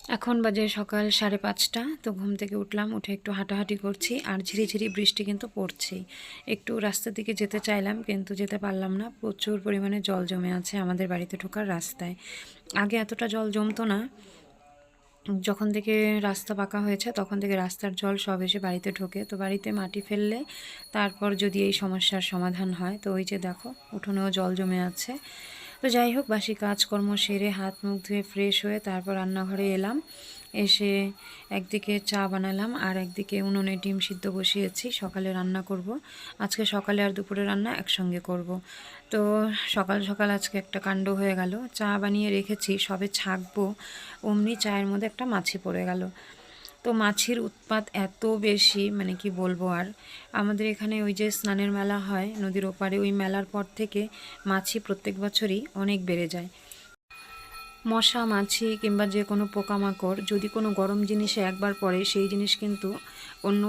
এখন বাজে সকাল 5:30। তো ঘুম থেকে উঠলাম, উঠে একটু হাঁটাহাঁটি করছি আর ঝিরিঝিরি বৃষ্টি কিন্তু পড়ছেই। একটু রাস্তার দিকে যেতে চাইলাম কিন্তু যেতে পারলাম না, প্রচুর পরিমাণে জল জমে আছে আমাদের বাড়িতে ঢোকার রাস্তায়। আগে এতটা জল জমতো না, যখন থেকে রাস্তা পাকা হয়েছে তখন থেকে রাস্তার জল সব এসে বাড়িতে ঢোকে। তো বাড়িতে মাটি ফেললে তারপর যদি এই সমস্যার সমাধান হয়। তো ওই যে দেখো উঠোনেও জল জমে আছে। তো যাই হোক, বাসি কাজকর্ম সেরে হাত মুখ ধুয়ে ফ্রেশ হয়ে তারপর রান্নাঘরে এলাম। এসে একদিকে চা বানালাম আর একদিকে উনুনে ডিম সিদ্ধ বসিয়েছি। সকালে রান্না করব, আজকে সকালে আর দুপুরে রান্না একসঙ্গে করব। তো সকাল সকাল আজকে একটা কাণ্ড হয়ে গেল। চা বানিয়ে রেখেছি, সবে ছাঁকবো অমনি চায়ের মধ্যে একটা মাছি পড়ে গেল। তো মাছির উৎপাত এত বেশি, মানে কি বলবো আর। আমাদের এখানে ওই যে স্নানের মেলা হয় নদীর ওপারে, ওই মেলার পর থেকে মাছি প্রত্যেক বছরই অনেক বেড়ে যায়। মশা মাছি কিংবা যে কোনো পোকামাকড় যদি কোনো গরম জিনিসে একবার পড়ে, সেই জিনিস কিন্তু অন্য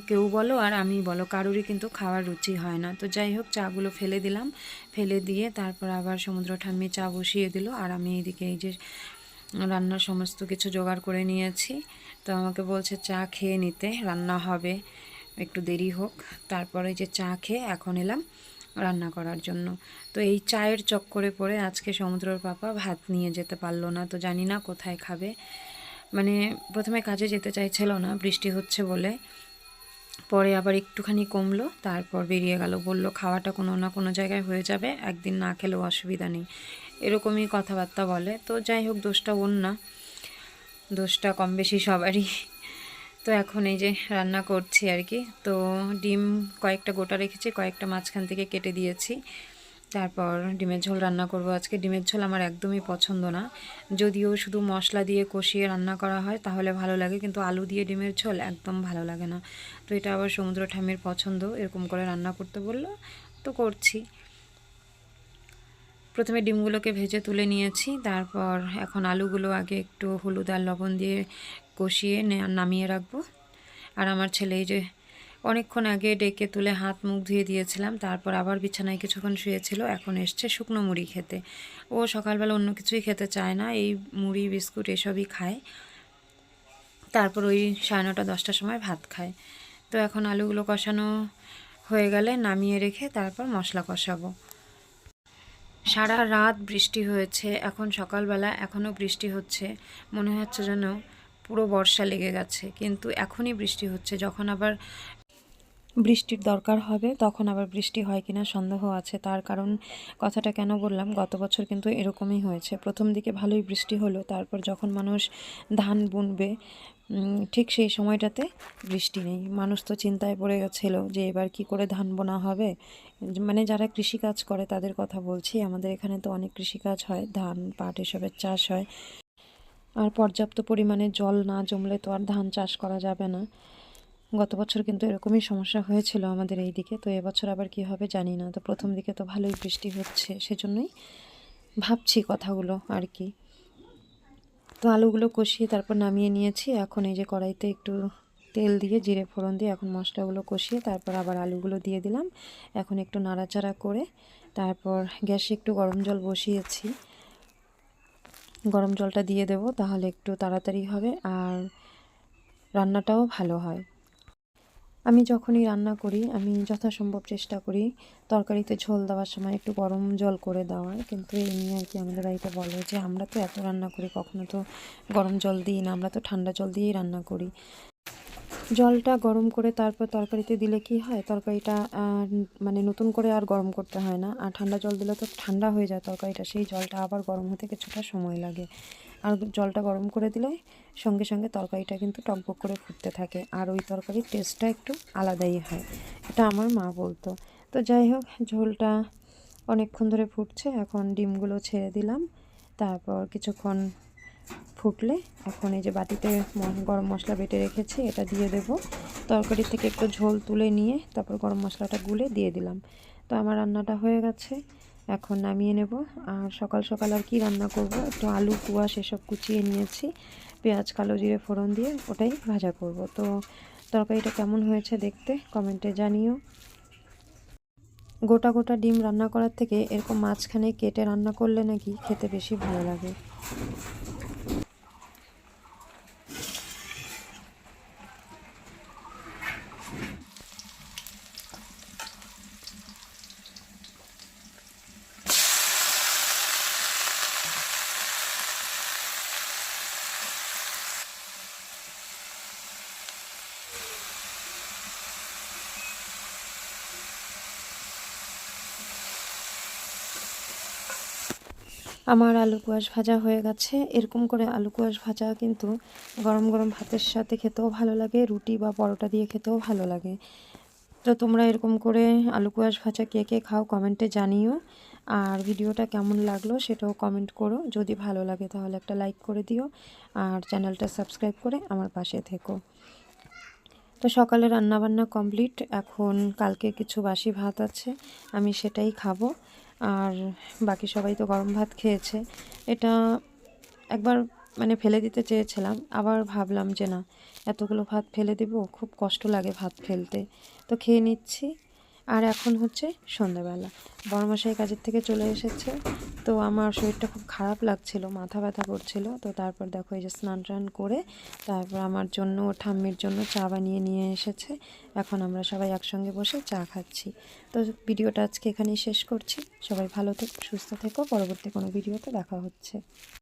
কেউ বলো আর আমি বলো কারোরই কিন্তু খাওয়ার রুচি হয় না। তো যাই হোক, চাগুলো ফেলে দিলাম, ফেলে দিয়ে তারপর আবার সমুদ্র ঠাম্মি চা বসিয়ে দিল আর আমি এইদিকে এই যে রান্নার সমস্ত কিছু জোগাড় করে নিয়েছি। তো আমাকে বলছে চা খেয়ে নিতে, রান্না হবে, একটু দেরি হোক। তারপরে যে চা খেয়ে এখন এলাম রান্না করার জন্য। তো এই চায়ের চক্করে পড়ে আজকে সমুদ্রর পাপা ভাত নিয়ে যেতে পারলো না। তো জানি না কোথায় খাবে। মানে প্রথমে কাজে যেতে চাইছিল না বৃষ্টি হচ্ছে বলে, পরে আবার একটুখানি কমলো, তারপর বেরিয়ে গেল। বলল খাওয়াটা কোনো না কোনো জায়গায় হয়ে যাবে, একদিন না খেলেও অসুবিধা নেই, এরকমই কথাবার্তা বলে। তো যাই হোক, দোষটা ওর না, দোষটা কম বেশি সবারই। তো এখন এই যে রান্না করছি আর কি। তো ডিম কয়েকটা গোটা রেখেছি, কয়েকটা মাঝখান থেকে কেটে দিয়েছি। তারপর ডিমের ঝোল রান্না করব আজকে। ডিমের ঝোল আমার একদমই পছন্দ না, যদিও শুধু মশলা দিয়ে কষিয়ে রান্না করা হয় তাহলে ভালো লাগে, কিন্তু আলু দিয়ে ডিমের ঝোল একদম ভালো লাগে না। তো এটা আবার সমুদ্র ঠাম্মির পছন্দ, এরকম করে রান্না করতে বললো, তো করছি। প্রথমে ডিমগুলোকে ভেজে তুলে নিয়েছি, তারপর এখন আলুগুলো আগে একটু হলুদ আর লবণ দিয়ে কষিয়ে নামিয়ে রাখবো। আর আমার ছেলে এই যে অনেকক্ষণ আগে ডেকে তুলে হাত মুখ ধুয়ে দিয়েছিলাম, তারপর আবার বিছানায় কিছুক্ষণ শুয়েছিল, এখন এসছে শুকনো মুড়ি খেতে। ও সকালবেলা অন্য কিছুই খেতে চায় না, এই মুড়ি বিস্কুট এসবই খায়। তারপর ওই 9:30-10টার সময় ভাত খায়। তো এখন আলুগুলো কষানো হয়ে গেলে নামিয়ে রেখে তারপর মশলা কষাবো। সারা রাত বৃষ্টি হয়েছে, এখন সকালবেলা এখনও বৃষ্টি হচ্ছে, মনে হচ্ছে যেন পুরো বর্ষা লেগে গেছে। কিন্তু এখনই বৃষ্টি হচ্ছে, যখন আবার বৃষ্টির দরকার হবে তখন আবার বৃষ্টি হয় কিনা সন্দেহ আছে। তার কারণ কথাটা কেন বললাম, গত বছর কিন্তু এরকমই হয়েছে। প্রথম দিকে ভালোই বৃষ্টি হলো, তারপর যখন মানুষ ধান বুনবে ঠিক সেই সময়টাতে বৃষ্টি নেই। মানুষ তো চিন্তায় পড়ে গেছিলো যে এবার কি করে ধান বোনা হবে। মানে যারা কৃষিকাজ করে তাদের কথা বলছি, আমাদের এখানে তো অনেক কৃষিকাজ হয়, ধান পাট এসবের চাষ হয়। আর পর্যাপ্ত পরিমাণে জল না জমলে তো আর ধান চাষ করা যাবে না। গত বছর কিন্তু এরকমই সমস্যা হয়েছিল আমাদের এই দিকে। তো এবছর আবার কি হবে জানি না। তো প্রথম দিকে তো ভালোই বৃষ্টি হচ্ছে, সেজন্যই ভাবছি কথাগুলো আর কি। তো আলুগুলো কষিয়ে তারপর নামিয়ে নিয়েছি। এখন এই যে কড়াইতে একটু তেল দিয়ে জিরে ফোড়ন দিয়ে এখন মশলাগুলো কষিয়ে তারপর আবার আলুগুলো দিয়ে দিলাম। এখন একটু নাড়াচাড়া করে তারপর গ্যাসে একটু গরম জল বসিয়েছি, গরম জলটা দিয়ে দেব, তাহলে একটু তাড়াতাড়ি হবে আর রান্নাটাও ভালো হয়। আমি যখনই রান্না করি আমি যথাসম্ভব চেষ্টা করি তরকারিতে ঝোল দেওয়ার সময় একটু গরম জল করে দেওয়ার, কিন্তু এই নিয়ে আর কি আমাদের বাড়িতে বলে যে আমরা তো এত রান্না করি কখনো তো গরম জল দিই না, আমরা তো ঠান্ডা জল দিয়েই রান্না করি। জলটা গরম করে তারপর তরকারিতে দিলে কি হয়, তরকারিটা মানে নতুন করে আর গরম করতে হয় না। আর ঠান্ডা জল দিলে তো ঠান্ডা হয়ে যায় তরকারিটা, সেই জলটা আবার গরম হতে কিছুটা সময় লাগে। আর জলটা গরম করে দিলে সঙ্গে সঙ্গে তরকারিটা কিন্তু টকবক করে ফুটতে থাকে, আর ওই তরকারির টেস্টটা একটু আলাদাই হয়, এটা আমার মা বলতো। তো যাই হোক, ঝোলটা অনেকক্ষণ ধরে ফুটছে, এখন ডিমগুলো ছেড়ে দিলাম। তারপর কিছুক্ষণ ফুটলে এখন এই যে বাটিতে গরম মশলা বেটে রেখেছি এটা দিয়ে দেব। তরকারি থেকে একটু ঝোল তুলে নিয়ে তারপর গরম মশলাটা গুলে দিয়ে দিলাম। তো আমার রান্নাটা হয়ে গেছে, এখন নামিয়ে নেব। আর সকাল সকাল আর কি রান্না করব, একটু আলু কুয়া সেসব কুচিয়ে নিয়েছি, পেঁয়াজ কালো জিরে ফোড়ন দিয়ে ওটাই ভাজা করব। তো তরকারিটা কেমন হয়েছে দেখতে কমেন্টে জানিও। গোটা গোটা ডিম রান্না করার থেকে এরকম মাঝখানে কেটে রান্না করলে নাকি খেতে বেশি ভালো লাগে। আমার আলু কোয়াশ ভাজা হয়ে গেছে। এরকম করে আলু কোয়াশ ভাজা কিন্তু গরম গরম ভাতের সাথে খেতেও ভালো লাগে, রুটি বা পরোটা দিয়ে খেতেও ভালো লাগে। তো তোমরা এরকম করে আলু কোয়াশ ভাজা কে কে খাও কমেন্টে জানিও। আর ভিডিওটা কেমন লাগলো সেটাও কমেন্ট করো। যদি ভালো লাগে তাহলে একটা লাইক করে দিও, আর চ্যানেলটা সাবস্ক্রাইব করে আমার পাশে থেকো। তো সকালে রান্নাবান্না কমপ্লিট। এখন কালকে কিছু বাসি ভাত আছে, আমি সেটাই খাবো। আর বাকি সবাই তো গরম ভাত খেয়েছে। এটা একবার মানে ফেলে দিতে চেয়েছিলাম, আবার ভাবলাম যে না, এতগুলো ভাত ফেলে দেব, খুব কষ্ট লাগে ভাত ফেলতে। তো খেয়ে নিচ্ছি। আর এখন হচ্ছে সন্ধ্যাবেলা, বড়মশাই কাজের থেকে চলে এসেছে। তো আমার শরীরটা খুব খারাপ লাগছিল, মাথা ব্যথা করছিল। তো তারপর দেখো এই যে স্নান টান করে তারপর আমার জন্য ঠাম্মির জন্য চা বানিয়ে নিয়ে এসেছে। এখন আমরা সবাই একসঙ্গে বসে চা খাচ্ছি। তো ভিডিওটা আজকে এখানেই শেষ করছি। সবাই ভালো থেকো, সুস্থ থেকো। পরবর্তী কোনো ভিডিওতে দেখা হচ্ছে।